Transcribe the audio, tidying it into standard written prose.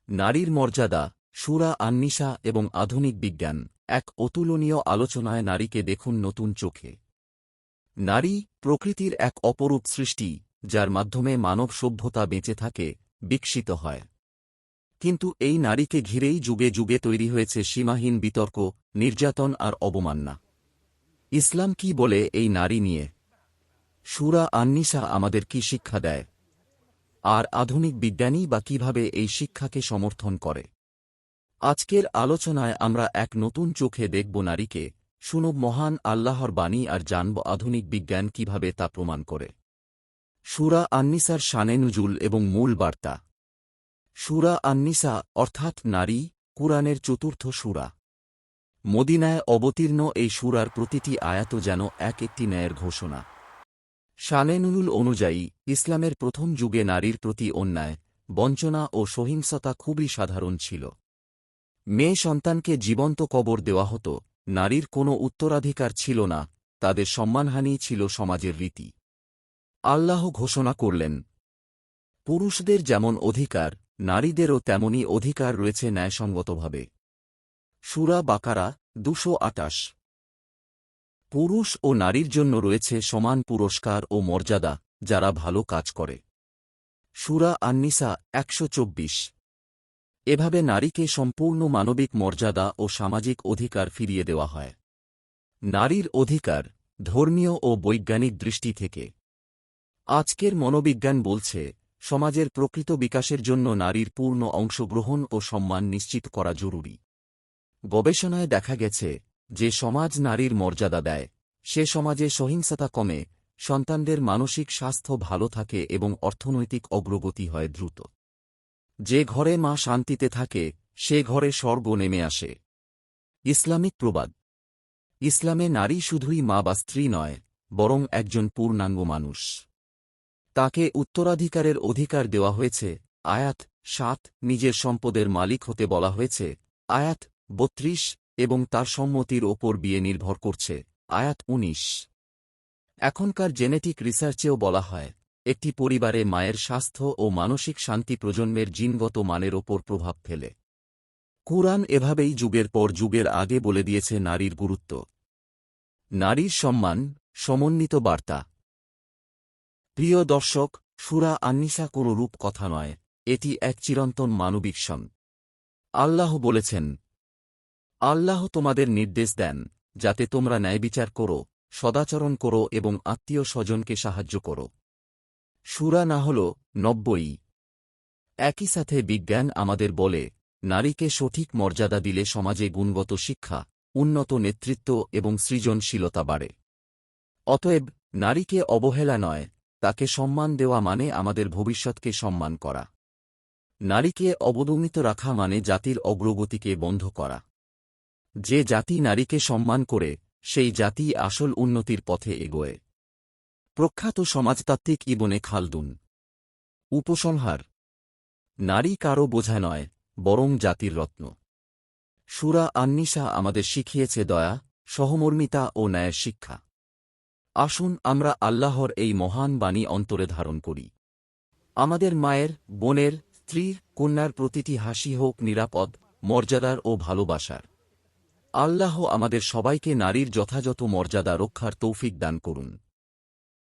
নারীর মর্যাদা, সূরা আন-নিসা এবং আধুনিক বিজ্ঞান, এক অতুলনীয় আলোচনায় নারীকে দেখুন নতুন চোখে। নারী প্রকৃতির এক অপরূপ সৃষ্টি, যার মাধ্যমে মানব সভ্যতা বেঁচে থাকে, বিকশিত হয়। কিন্তু এই নারীকে ঘিরেই যুগে যুগে তৈরি হয়েছে সীমাহীন বিতর্ক, নির্যাতন আর অবমাননা। ইসলাম কি বলে এই নারী নিয়ে? সূরা আন-নিসা আমাদের কি শিক্ষা দেয়? আর আধুনিক বিজ্ঞানী বা কিভাবে এই শিক্ষাকে সমর্থন করে? আজকের আলোচনায় আমরা এক নতুন চোখে দেখব নারীকে, শুনব মহান আল্লাহর বাণী আর জানব আধুনিক বিজ্ঞান কিভাবে তা প্রমাণ করে। সূরা আন-নিসার শানে নুজুল এবং মূল বার্তা। সূরা আন-নিসা অর্থাৎ নারী, কুরআনের চতুর্থ সূরা। মদিনায় অবতীর্ণ এই সূরার প্রতিটি আয়াত যেন এক একটি ন্যায়ের ঘোষণা। শানে নুজুল অনুযায়ী ইসলামের প্রথম যুগে নারীর প্রতি অন্যায়, বঞ্চনা ও সহিংসতা খুবই সাধারণ ছিল। মেয়ে সন্তানকে জীবন্ত কবর দেওয়া হতো, নারীর কোনো উত্তরাধিকার ছিল না, তাদের সম্মানহানিই ছিল সমাজের রীতি। আল্লাহ ঘোষণা করলেন, পুরুষদের যেমন অধিকার, নারীদেরও তেমনি অধিকার রয়েছে ন্যায়সঙ্গতভাবে। সূরা বাকারা 228। পুরুষ ও নারীর জন্য রয়েছে সমান পুরস্কার ও মর্যাদা, যারা ভালো কাজ করে। সূরা আন-নিসা 124। এভাবে নারীকে সম্পূর্ণ মানবিক মর্যাদা ও সামাজিক অধিকার ফিরিয়ে দেওয়া হয়। নারীর অধিকার, ধর্মীয় ও বৈজ্ঞানিক দৃষ্টি থেকে। আজকের মনোবিজ্ঞান বলছে, সমাজের প্রকৃত বিকাশের জন্য নারীর পূর্ণ অংশগ্রহণ ও সম্মান নিশ্চিত করা জরুরি। গবেষণায় দেখা গেছে, যে সমাজ নারীর মর্যাদা দেয়, সে সমাজে সহিংসতা কমে, সন্তানদের মানসিক স্বাস্থ্য ভালো থাকে এবং অর্থনৈতিক অগ্রগতি হয় দ্রুত। যে ঘরে মা শান্তিতে থাকে, সে ঘরে স্বর্গ নেমে আসে। ইসলামিক প্রবাদ। ইসলামে নারী শুধুই মা বা স্ত্রী নয়, বরং একজন পূর্ণাঙ্গ মানুষ। তাকে উত্তরাধিকারের অধিকার দেওয়া হয়েছে, আয়াত 7, নিজের সম্পদের মালিক হতে বলা হয়েছে, আয়াত 32, এবং তার সম্মতির ওপর বিয়ে নির্ভর করছে, আয়াত 19। এখনকার জেনেটিক রিসার্চেও বলা হয়, একটি পরিবারে মায়ের স্বাস্থ্য ও মানসিক শান্তি প্রজন্মের জিনগত মানের ওপর প্রভাব ফেলে। কুরআন এভাবেই যুগের পর যুগের আগে বলে দিয়েছে নারীর গুরুত্ব। নারীর সম্মান, সমন্বিত বার্তা। প্রিয় দর্শক, সূরা আন-নিসা কোনো রূপ কথা নয়, এটি এক চিরন্তন মানবিক সং। আল্লাহ বলেছেন, আল্লাহ তোমাদের নির্দেশ দেন, যাতে তোমরা ন্যায়বিচার করো, সদাচরণ করো এবং আত্মীয় স্বজনকে সাহায্য করো। সূরা নাহল 90। একই সাথে বিজ্ঞান আমাদের বলে, নারীকে সঠিক মর্যাদা দিলে সমাজে গুণগত শিক্ষা, উন্নত নেতৃত্ব এবং সৃজনশীলতা বাড়ে। অতএব, নারীকে অবহেলা নয়, তাকে সম্মান দেওয়া মানে আমাদের ভবিষ্যৎকে সম্মান করা। নারীকে অবদমিত রাখা মানে জাতির অগ্রগতিকে বন্ধ করা। যে জাতি নারীকে সম্মান করে, সেই জাতি আসল উন্নতির পথে এগোয়। প্রখ্যাত সমাজতাত্ত্বিক ইবনে খালদুন। উপসংহার। নারী কারও বোঝা নয়, বরং জাতির রত্ন। সূরা আন-নিসা আমাদের শিখিয়েছে দয়া, সহমর্মিতা ও ন্যায়ের শিক্ষা। আসুন আমরা আল্লাহর এই মহান বাণী অন্তরে ধারণ করি। আমাদের মায়ের, বোনের, স্ত্রীর, কন্যার প্রতিটি হাসি হোক নিরাপদ, মর্যাদার ও ভালোবাসার। আল্লাহ আমাদের সবাইকে নারীর যথাযথ মর্যাদা রক্ষার তৌফিক দান করুন।